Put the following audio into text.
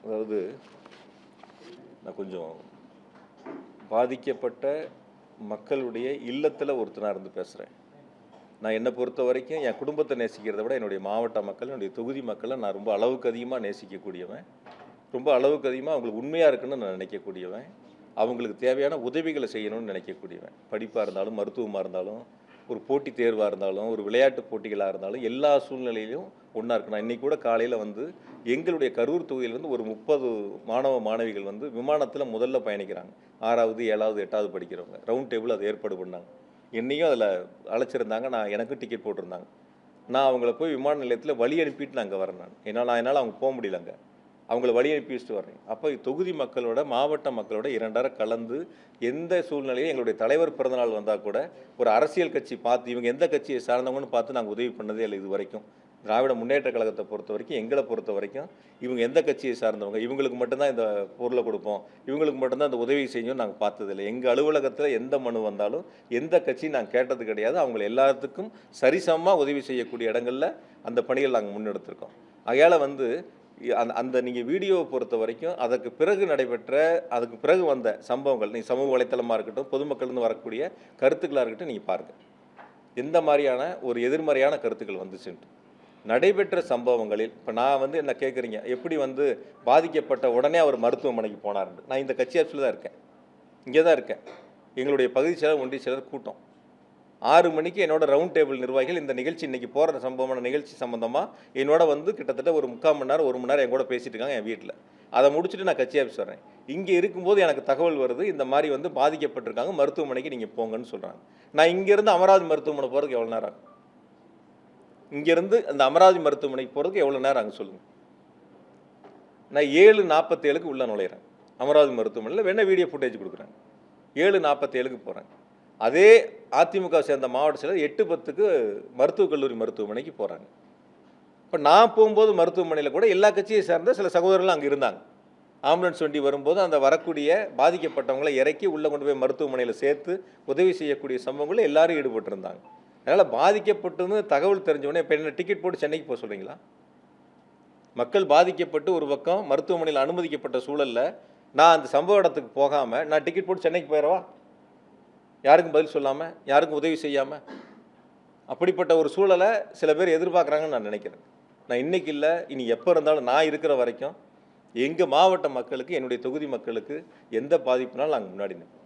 அதாவது நான் கொஞ்சம் பாதிக்கப்பட்ட மக்களுடைய இல்லத்தில் ஒருத்தனாக இருந்து பேசுகிறேன். நான் என்னை பொறுத்த வரைக்கும் என் குடும்பத்தை நேசிக்கிறத விட என்னுடைய மாவட்ட மக்கள், என்னுடைய தொகுதி மக்களை நான் ரொம்ப அளவுக்கு அதிகமாக நேசிக்கக்கூடியவன். ரொம்ப அளவுக்கு அதிகமாக அவங்களுக்கு உண்மையாக இருக்குன்னு நான் நினைக்கக்கூடியவன். அவங்களுக்கு தேவையான உதவிகளை செய்யணும்னு நினைக்கக்கூடியவன். படிப்பாக இருந்தாலும், மருத்துவமாக இருந்தாலும், ஒரு போட்டித் தேர்வாக இருந்தாலும், ஒரு விளையாட்டு போட்டிகளாக இருந்தாலும், எல்லா சூழ்நிலையிலும் ஒன்றா இருக்கணும். இன்றைக்கி கூட காலையில் எங்களுடைய கரூர் தொகுதியிலேருந்து ஒரு 30 மாணவ மாணவிகள் விமானத்தில் முதல்ல பயணிக்கிறாங்க. 6வது 7வது 8வது படிக்கிறவங்க. ரவுண்ட் டேபிள் அதை ஏற்பாடு பண்ணாங்க. என்னையும் அதில் அழைச்சிருந்தாங்க. எனக்கும் டிக்கெட் போட்டிருந்தாங்க. நான் அவங்கள போய் விமான நிலையத்தில் வழி அனுப்பிட்டு நான் அங்கே வரேன். என்னால் அவங்க போக முடியல. அவங்கள வழி அனுப்பி வச்சுட்டு வர்றேன். அப்போ தொகுதி மக்களோட, மாவட்ட மக்களோட 2 கலந்து எந்த சூழ்நிலையும் எங்களுடைய தலைவர் பிறந்தநாள் வந்தால் கூட ஒரு அரசியல் கட்சி பார்த்து இவங்க எந்த கட்சியை சார்ந்தவங்கன்னு பார்த்து நாங்கள் உதவி பண்ணதே இல்லை இது வரைக்கும். திராவிட முன்னேற்ற கழகத்தை பொறுத்த வரைக்கும், எங்களை பொறுத்த வரைக்கும் இவங்க எந்த கட்சியை சார்ந்தவங்க, இவங்களுக்கு மட்டும்தான் இந்த பொருளை கொடுப்போம், இவங்களுக்கு மட்டும்தான் இந்த உதவி செய்யணும் நாங்கள் பார்த்ததில்லை. எங்கள் அலுவலகத்தில் எந்த மனு வந்தாலும் எந்த கட்சியும் நாங்கள் கேட்டது கிடையாது. அவங்களை எல்லாத்துக்கும் சரிசமமாக உதவி செய்யக்கூடிய இடங்களில் அந்த பணிகள் நாங்கள் முன்னெடுத்திருக்கோம். ஆகையால் அந்த நீங்கள் வீடியோவை பொறுத்த வரைக்கும் அதுக்கு பிறகு வந்த சம்பவங்கள், நீங்கள் சமூக வலைத்தளமாக இருக்கட்டும், பொதுமக்கள்னு வரக்கூடிய கருத்துக்களாக இருக்கட்டும், நீங்கள் பாருங்கள் எந்த மாதிரியான ஒரு எதிர்மறையான கருத்துக்கள் வந்துச்சுன்ட்டு. நடைபெற்ற சம்பவங்களில் இப்போ நான் என்ன கேட்குறீங்க, எப்படி பாதிக்கப்பட்ட உடனே அவர் மருத்துவமனைக்கு போனார்னு. நான் இந்த கட்சி ஆஃபீஸில் தான் இருக்கேன், இங்கே தான் இருக்கேன். எங்களுடைய பகுதி செயலர், ஒன்றிய செயலர் கூட்டம் 6 மணிக்கு என்னோட ரவுண்ட் டேபிள் நிர்வாகிகள் இந்த நிகழ்ச்சி இன்றைக்கி போகிற சம்பவமான நிகழ்ச்சி சம்மந்தமாக என்னோட கிட்டத்தட்ட ஒரு 3/4 மணி நேரம் 1 மணி நேரம் என் கூட பேசிட்டு இருக்காங்க என் வீட்டில். அதை முடிச்சுட்டு நான் கட்சி ஆஃபீஸ் வரேன். இங்கே இருக்கும்போது எனக்கு தகவல் வருது, இந்த மாதிரி பாதிக்கப்பட்டிருக்காங்க, மருத்துவமனைக்கு நீங்கள் போங்கன்னு சொல்கிறாங்க. நான் இங்கேருந்து அமராவதி மருத்துவமனை போகிறதுக்கு எவ்வளோ நேரம் ஆகும்? இங்கேருந்து அந்த அமராவதி மருத்துவமனைக்கு போகிறதுக்கு எவ்வளோ நேரம் ஆகும் சொல்லுங்கள். நான் 7:47க்கு உள்ளே நுழையிறேன். அமராவதி மருத்துவமனையில் வேணால் வீடியோ ஃபுட்டேஜ் கொடுக்குறேன். 7:47க்கு போகிறேன். அதே அதிமுக சேர்ந்த மாவட்ட செயலர் 8:10க்கு மருத்துவக் கல்லூரி மருத்துவமனைக்கு போகிறாங்க. இப்போ நான் போகும்போது மருத்துவமனையில் கூட எல்லா கட்சியை சேர்ந்த சில சகோதரர்கள் அங்கே இருந்தாங்க. ஆம்புலன்ஸ் வண்டி வரும்போது அந்த வரக்கூடிய பாதிக்கப்பட்டவங்களை இறக்கி உள்ளே கொண்டு போய் மருத்துவமனையில் சேர்த்து உதவி செய்யக்கூடிய சம்பவங்களில் எல்லாரும் ஈடுபட்டிருந்தாங்க. அதனால் பாதிக்கப்பட்டுன்னு தகவல் தெரிஞ்சவொடனே இப்போ என்ன டிக்கெட் போட்டு சென்னைக்கு போக சொல்கிறீங்களா? மக்கள் பாதிக்கப்பட்டு ஒரு பக்கம் மருத்துவமனையில் அனுமதிக்கப்பட்ட சூழலில் நான் அந்த சம்பவ இடத்துக்கு போகாமல் நான் டிக்கெட் போட்டு சென்னைக்கு போயிடவா? யாருக்கும் பதில் சொல்லாமல், யாருக்கும் உதவி செய்யாமல்? அப்படிப்பட்ட ஒரு சூழலை சில பேர் எதிர்பார்க்குறாங்கன்னு நான் நினைக்கிறேன். நான் இன்றைக்கி இல்லை, இனி எப்போ இருந்தாலும் நான் இருக்கிற வரைக்கும் எங்கள் மாவட்ட மக்களுக்கு, என்னுடைய தொகுதி மக்களுக்கு எந்த பாதிப்புனாலும் நாங்கள் முன்னாடி நிற்போம்.